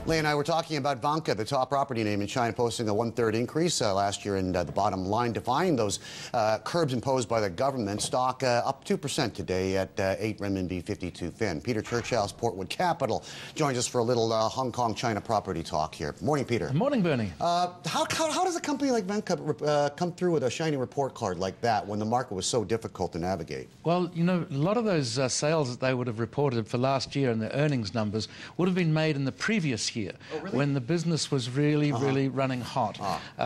Leigh and I were talking about Vanke, the top property name in China, posting a one-third increase last year in the bottom line, defying those curbs imposed by the government. Stock up 2% today at 8 renminbi 52 fin. Peter Churchouse, Portwood Capital, joins us for a little Hong Kong China property talk here. Morning, Peter. Good morning, Bernie. How does a company like Vanke come through with a shiny report card like that when the market was so difficult to navigate? Well, you know, a lot of those sales that they would have reported for last year and the earnings numbers would have been made in the previous year, when the business was really running hot.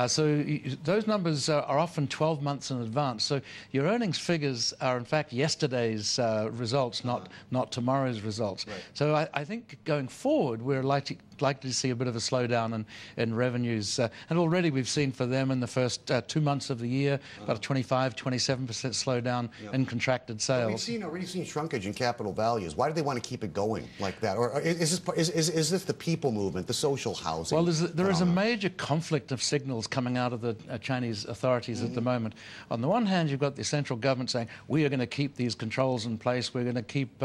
So those numbers are often 12 months in advance. So your earnings figures are, in fact, yesterday's results, not tomorrow's results. Right. So I think going forward, we're likely to see a bit of a slowdown in revenues. And already we've seen for them in the first 2 months of the year, about a 25–27% slowdown in contracted sales. We've already seen shrinkage in capital values. Why do they want to keep it going like that? Or is this the people movement, the social housing? Well, there is a major conflict of signals coming out of the Chinese authorities at the moment. On the one hand, you've got the central government saying, we are going to keep these controls in place, we're going to keep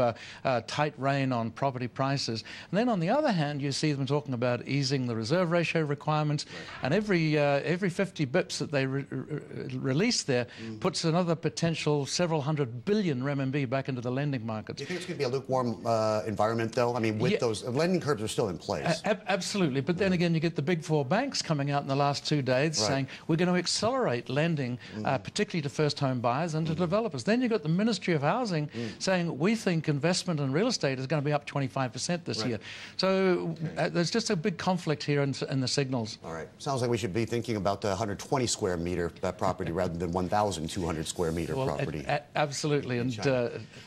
tight rein on property prices. And then on the other hand, you see them talking about easing the reserve ratio requirements, and every 50 bips that they release there puts another potential several hundred billion renminbi back into the lending markets. Do you think it's going to be a lukewarm environment, though? I mean, with those lending curbs are still in place. Absolutely, but then again, you get the big four banks coming out in the last 2 days saying we're going to accelerate lending, particularly to first home buyers and to developers. Then you've got the Ministry of Housing saying we think investment in real estate is going to be up 25% this year. So there's just a big conflict here in the signals. All right. Sounds like we should be thinking about the 120 square meter property rather than 1,200 square meter property. Absolutely. And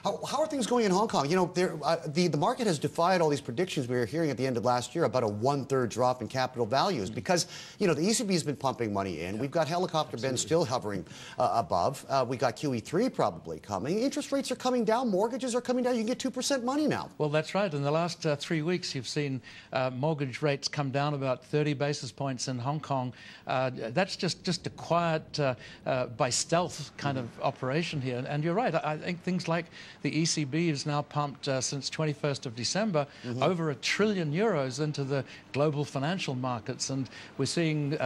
how are things going in Hong Kong? You know, the market has defied all these predictions we were hearing at the end of last year about a one-third drop in capital values because, you know, the ECB has been pumping money in. We've got helicopter bends still hovering above. We got QE3 probably coming. Interest rates are coming down. Mortgages are coming down. You can get 2% money now. Well, that's right. In the last 3 weeks, you've seen mortgage rates come down about 30 basis points in Hong Kong. That's just a quiet, by stealth kind of operation here. And you're right. I think things like the ECB has now pumped, since 21st of December, over €1 trillion into the global financial markets. And we're seeing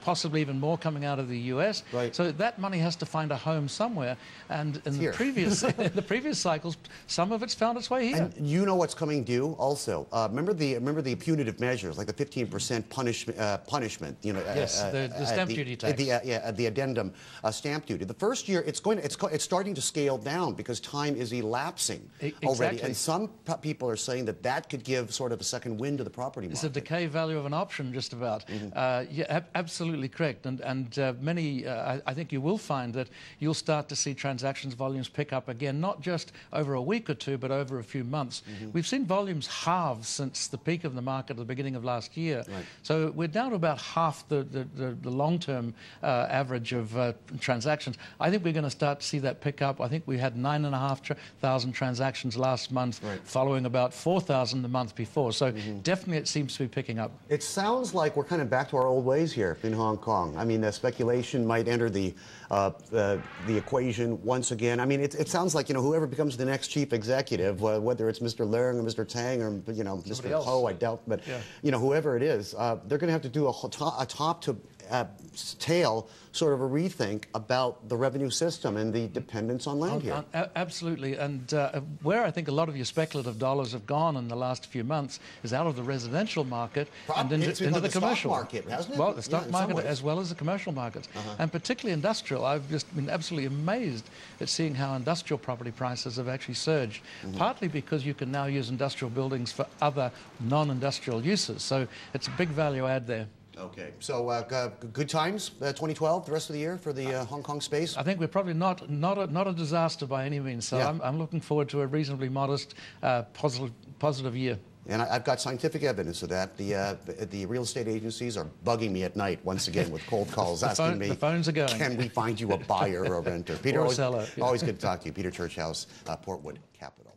possibly even more coming out of the US. Right. So that money has to find a home somewhere. And in the previous cycles, some of it's found its way here. And you know what's coming due also. Remember the punitive measures, like the 15% punishment. You know, yes, the stamp duty tax. The addendum stamp duty. The first year, it's starting to scale down because time is elapsing already. And some people are saying that could give sort of a second wind to the property market. It's a decay value of an option, just about. Yeah, absolutely correct. And many, I think you will find that you'll start to see transactions volumes pick up again, not just over a week or two, but over a few months. We've seen volumes halve since the peak of the market at the beginning of last year. Right. So we're down to about half the long-term average of transactions. I think we're going to start to see that pick up. I think we had 9,500 transactions last month, following about 4,000 the month before. So definitely it seems to be picking up. It sounds like we're kind of back to our old ways here in Hong Kong. I mean, the speculation might enter the equation once again. I mean, it sounds like, you know, whoever becomes the next chief executive, whether it's Mr. Leung or Mr. Tang or, you know, Mr. Ho, I doubt, but, you know, whoever it is, they're going to have to do a top to tail sort of a rethink about the revenue system and the dependence on land here. Absolutely. And where I think a lot of your speculative dollars have gone in the last few months is out of the residential market and into the commercial market, hasn't it? Well, the stock market as well as the commercial markets, and particularly industrial. I've just been absolutely amazed at seeing how industrial property prices have actually surged, partly because you can now use industrial buildings for other non-industrial uses. So it's a big value add there. Okay, so good times, 2012, the rest of the year for the Hong Kong space? I think we're probably not a disaster by any means, so I'm looking forward to a reasonably modest, positive year. And I've got scientific evidence of that. The real estate agencies are bugging me at night once again with cold calls asking me, the phones are going. Can we find you a buyer or a renter? Peter, or a seller. Always good to talk to you. Peter Churchouse, Portwood Capital.